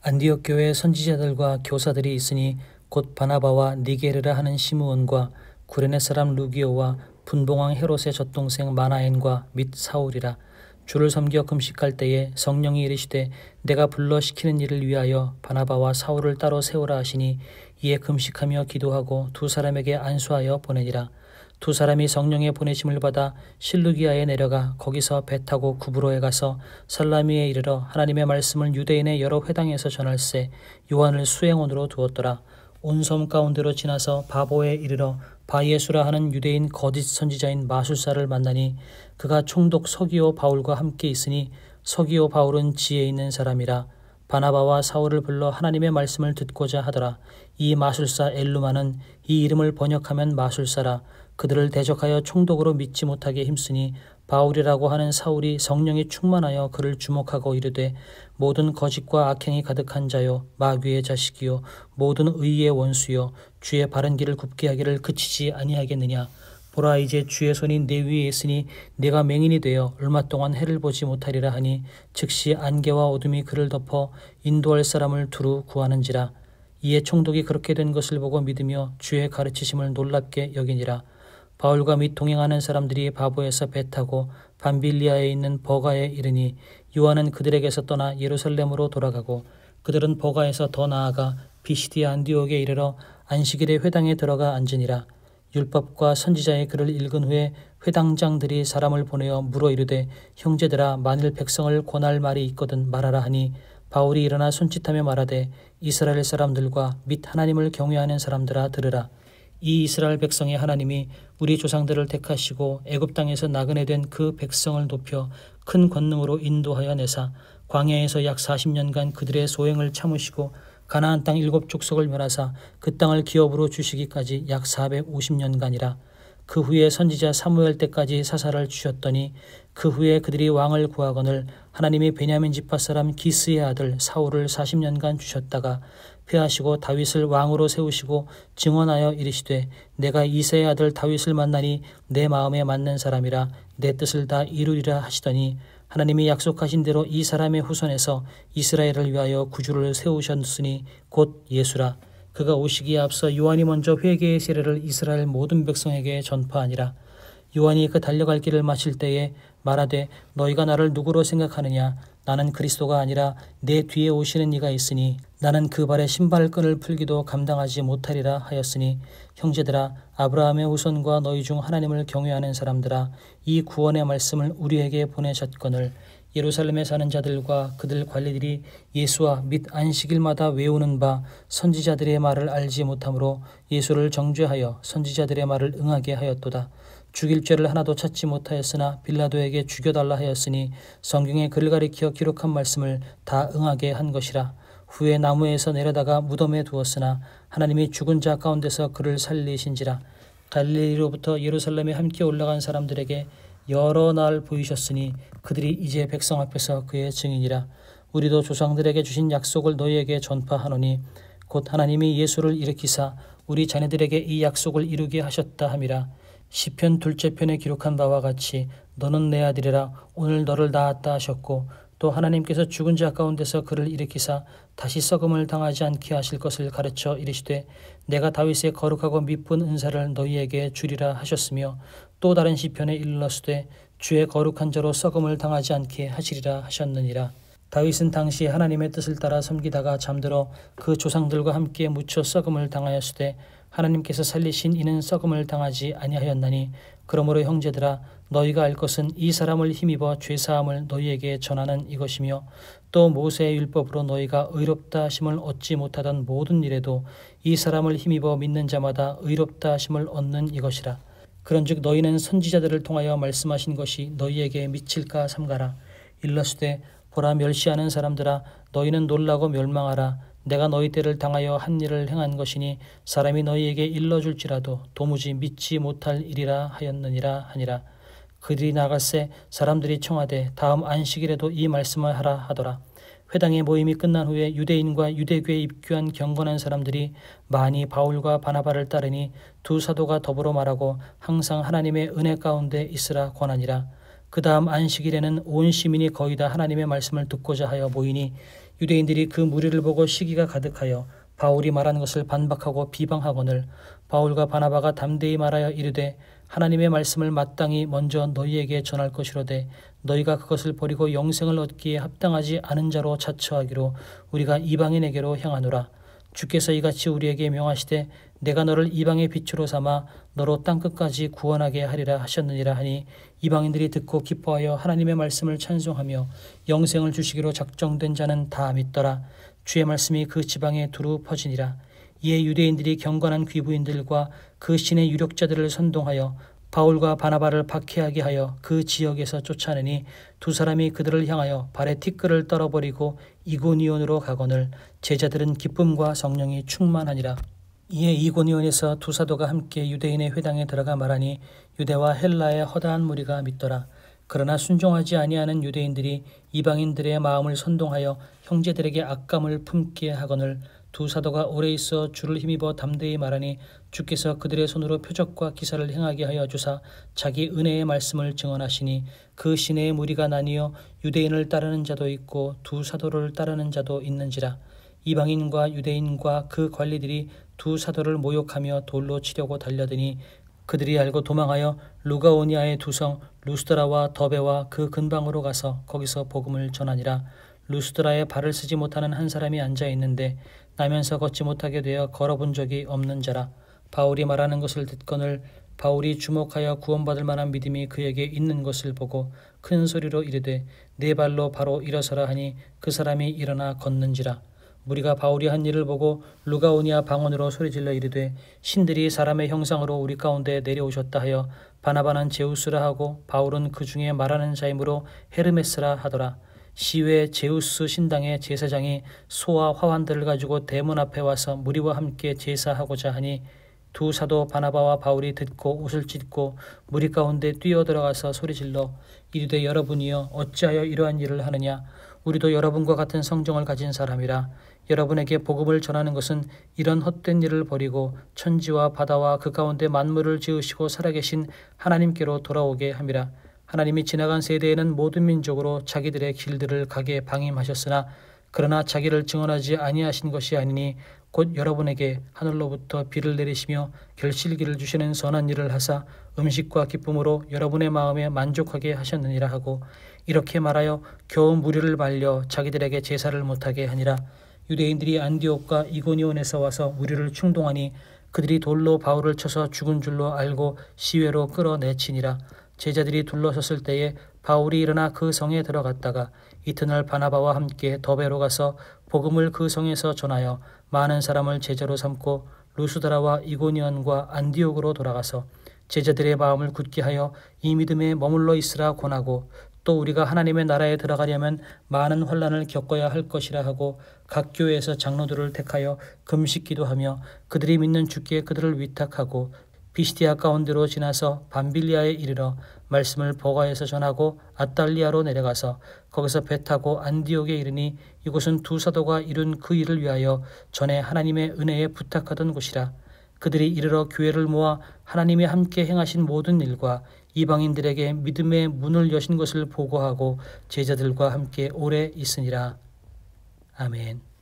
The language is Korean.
안디옥 교회에 선지자들과 교사들이 있으니 곧 바나바와 니게르라 하는 시므온과 구레네 사람 루기오와 분봉왕 헤롯의 젖동생 마나엔과 및 사울이라. 주를 섬겨 금식할 때에 성령이 이르시되 내가 불러 시키는 일을 위하여 바나바와 사울을 따로 세우라 하시니 이에 금식하며 기도하고 두 사람에게 안수하여 보내니라. 두 사람이 성령의 보내심을 받아 실루기아에 내려가 거기서 배 타고 구브로에 가서 살라미에 이르러 하나님의 말씀을 유대인의 여러 회당에서 전할세 요한을 수행원으로 두었더라. 온 섬 가운데로 지나서 바보에 이르러 바예수라 하는 유대인 거짓 선지자인 마술사를 만나니 그가 총독 서기오 바울과 함께 있으니 서기오 바울은 지혜 있는 사람이라. 바나바와 사울을 불러 하나님의 말씀을 듣고자 하더라. 이 마술사 엘루마는 이 이름을 번역하면 마술사라. 그들을 대적하여 총독으로 믿지 못하게 힘쓰니 바울이라고 하는 사울이 성령이 충만하여 그를 주목하고 이르되 모든 거짓과 악행이 가득한 자요 마귀의 자식이요 모든 의의 원수요 주의 바른 길을 굽게 하기를 그치지 아니하겠느냐. 보라 이제 주의 손이 내 위에 있으니 네가 맹인이 되어 얼마 동안 해를 보지 못하리라 하니 즉시 안개와 어둠이 그를 덮어 인도할 사람을 두루 구하는지라. 이에 총독이 그렇게 된 것을 보고 믿으며 주의 가르치심을 놀랍게 여기니라. 바울과 및 동행하는 사람들이 바보에서 배 타고 밤빌리아에 있는 버가에 이르니 요한은 그들에게서 떠나 예루살렘으로 돌아가고 그들은 버가에서 더 나아가 비시디아 안디옥에 이르러 안식일에 회당에 들어가 앉으니라. 율법과 선지자의 글을 읽은 후에 회당장들이 사람을 보내어 물어 이르되 형제들아 만일 백성을 권할 말이 있거든 말하라 하니 바울이 일어나 손짓하며 말하되 이스라엘 사람들과 및 하나님을 경외하는 사람들아 들으라. 이 이스라엘 백성의 하나님이 우리 조상들을 택하시고 애굽 땅에서 나그네 된 그 백성을 높여 큰 권능으로 인도하여 내사 광야에서 약 40년간 그들의 소행을 참으시고 가나안 땅 7족속을 멸하사 그 땅을 기업으로 주시기까지 약 450년간이라. 그 후에 선지자 사무엘 때까지 사사를 주셨더니 그 후에 그들이 왕을 구하거늘 하나님이 베냐민 지파 사람 기스의 아들 사울을 40년간 주셨다가 패하시고 다윗을 왕으로 세우시고 증언하여 이르시되 내가 이새의 아들 다윗을 만나니 내 마음에 맞는 사람이라 내 뜻을 다 이루리라 하시더니 하나님이 약속하신 대로 이 사람의 후손에서 이스라엘을 위하여 구주를 세우셨으니 곧 예수라. 그가 오시기에 앞서 요한이 먼저 회개의 세례를 이스라엘 모든 백성에게 전파하니라. 요한이 그 달려갈 길을 마칠 때에 말하되 너희가 나를 누구로 생각하느냐. 나는 그리스도가 아니라 내 뒤에 오시는 이가 있으니 나는 그 발에 신발끈을 풀기도 감당하지 못하리라 하였으니 형제들아 아브라함의 후손과 너희 중 하나님을 경외하는 사람들아 이 구원의 말씀을 우리에게 보내셨거늘 예루살렘에 사는 자들과 그들 관리들이 예수와 및 안식일마다 외우는 바 선지자들의 말을 알지 못하므로 예수를 정죄하여 선지자들의 말을 응하게 하였도다. 죽일 죄를 하나도 찾지 못하였으나 빌라도에게 죽여달라 하였으니 성경에 그를 가리켜 기록한 말씀을 다 응하게 한 것이라. 후에 나무에서 내려다가 무덤에 두었으나 하나님이 죽은 자 가운데서 그를 살리신지라. 갈릴리로부터 예루살렘에 함께 올라간 사람들에게 여러 날 보이셨으니 그들이 이제 백성 앞에서 그의 증인이라. 우리도 조상들에게 주신 약속을 너희에게 전파하노니 곧 하나님이 예수를 일으키사 우리 자녀들에게 이 약속을 이루게 하셨다 함이라. 시편 둘째 편에 기록한 바와 같이 너는 내 아들이라 오늘 너를 낳았다 하셨고 또 하나님께서 죽은 자 가운데서 그를 일으키사 다시 썩음을 당하지 않게 하실 것을 가르쳐 이르시되 내가 다윗의 거룩하고 미쁜 은사를 너희에게 주리라 하셨으며 또 다른 시편에 일러스되 주의 거룩한 자로 썩음을 당하지 않게 하시리라 하셨느니라. 다윗은 당시 하나님의 뜻을 따라 섬기다가 잠들어 그 조상들과 함께 묻혀 썩음을 당하였으되 하나님께서 살리신 이는 썩음을 당하지 아니하였나니 그러므로 형제들아 너희가 알 것은 이 사람을 힘입어 죄사함을 너희에게 전하는 이것이며 또 모세의 율법으로 너희가 의롭다 하심을 얻지 못하던 모든 일에도 이 사람을 힘입어 믿는 자마다 의롭다 하심을 얻는 이것이라. 그런즉 너희는 선지자들을 통하여 말씀하신 것이 너희에게 미칠까 삼가라. 일러스되 보라 멸시하는 사람들아 너희는 놀라고 멸망하라. 내가 너희 때를 당하여 한 일을 행한 것이니 사람이 너희에게 일러줄지라도 도무지 믿지 못할 일이라 하였느니라 하니라. 그들이 나갈새 사람들이 청하되 다음 안식일에도 이 말씀을 하라 하더라. 회당의 모임이 끝난 후에 유대인과 유대교에 입교한 경건한 사람들이 많이 바울과 바나바를 따르니 두 사도가 더불어 말하고 항상 하나님의 은혜 가운데 있으라 권하니라. 그 다음 안식일에는 온 시민이 거의 다 하나님의 말씀을 듣고자 하여 모이니 유대인들이 그 무리를 보고 시기가 가득하여 바울이 말한 것을 반박하고 비방하거늘 바울과 바나바가 담대히 말하여 이르되 하나님의 말씀을 마땅히 먼저 너희에게 전할 것이로되 너희가 그것을 버리고 영생을 얻기에 합당하지 않은 자로 자처하기로 우리가 이방인에게로 향하노라. 주께서 이같이 우리에게 명하시되 내가 너를 이방의 빛으로 삼아 너로 땅끝까지 구원하게 하리라 하셨느니라 하니 이방인들이 듣고 기뻐하여 하나님의 말씀을 찬송하며 영생을 주시기로 작정된 자는 다 믿더라. 주의 말씀이 그 지방에 두루 퍼지니라. 이에 유대인들이 경건한 귀부인들과 그 신의 유력자들을 선동하여 바울과 바나바를 박해하게 하여 그 지역에서 쫓아내니 두 사람이 그들을 향하여 발에 티끌을 떨어버리고 이고니온으로 가거늘 제자들은 기쁨과 성령이 충만하니라. 이에 이고니온에서 두 사도가 함께 유대인의 회당에 들어가 말하니 유대와 헬라의 허다한 무리가 믿더라. 그러나 순종하지 아니하는 유대인들이 이방인들의 마음을 선동하여 형제들에게 악감을 품게 하거늘 두 사도가 오래 있어 주를 힘입어 담대히 말하니 주께서 그들의 손으로 표적과 기사를 행하게 하여 주사 자기 은혜의 말씀을 증언하시니 그 시내의 무리가 나뉘어 유대인을 따르는 자도 있고 두 사도를 따르는 자도 있는지라. 이방인과 유대인과 그 관리들이 두 사도를 모욕하며 돌로 치려고 달려드니 그들이 알고 도망하여 루가오니아의 두 성 루스드라와 더베와 그 근방으로 가서 거기서 복음을 전하니라. 루스드라에 발을 쓰지 못하는 한 사람이 앉아 있는데 나면서 걷지 못하게 되어 걸어본 적이 없는 자라. 바울이 말하는 것을 듣거늘 바울이 주목하여 구원받을 만한 믿음이 그에게 있는 것을 보고 큰 소리로 이르되 네 발로 바로 일어서라 하니 그 사람이 일어나 걷는지라. 무리가 바울이 한 일을 보고 루가오니아 방언으로 소리질러 이르되 신들이 사람의 형상으로 우리 가운데 내려오셨다 하여 바나바는 제우스라 하고 바울은 그 중에 말하는 자이므로 헤르메스라 하더라. 시외 제우스 신당의 제사장이 소와 화환들을 가지고 대문 앞에 와서 무리와 함께 제사하고자 하니 두 사도 바나바와 바울이 듣고 옷을 찢고 무리 가운데 뛰어들어가서 소리질러 이르되 여러분이여 어찌하여 이러한 일을 하느냐. 우리도 여러분과 같은 성정을 가진 사람이라. 여러분에게 복음을 전하는 것은 이런 헛된 일을 버리고 천지와 바다와 그 가운데 만물을 지으시고 살아계신 하나님께로 돌아오게 함이라. 하나님이 지나간 세대에는 모든 민족으로 자기들의 길들을 가게 방임하셨으나 그러나 자기를 증언하지 아니하신 것이 아니니 곧 여러분에게 하늘로부터 비를 내리시며 결실기를 주시는 선한 일을 하사 음식과 기쁨으로 여러분의 마음에 만족하게 하셨느니라 하고 이렇게 말하여 겨우 무리를 말려 자기들에게 제사를 못하게 하니라. 유대인들이 안디옥과 이고니온에서 와서 무리를 충동하니 그들이 돌로 바울을 쳐서 죽은 줄로 알고 시외로 끌어내치니라. 제자들이 둘러섰을 때에 바울이 일어나 그 성에 들어갔다가 이튿날 바나바와 함께 더베로 가서 복음을 그 성에서 전하여 많은 사람을 제자로 삼고 루스드라와 이고니온과 안디옥으로 돌아가서 제자들의 마음을 굳게 하여 이 믿음에 머물러 있으라 권하고 또 우리가 하나님의 나라에 들어가려면 많은 환난을 겪어야 할 것이라 하고 각 교회에서 장로들을 택하여 금식 기도하며 그들이 믿는 주께 그들을 위탁하고 비시디아 가운데로 지나서 밤빌리아에 이르러 말씀을 버가에서 전하고 아달리아로 내려가서 거기서 배 타고 안디옥에 이르니 이곳은 두 사도가 이룬 그 일을 위하여 전에 하나님의 은혜에 부탁하던 곳이라. 그들이 이르러 교회를 모아 하나님이 함께 행하신 모든 일과 이방인들에게 믿음의 문을 여신 것을 보고하고 제자들과 함께 오래 있으니라. 아멘.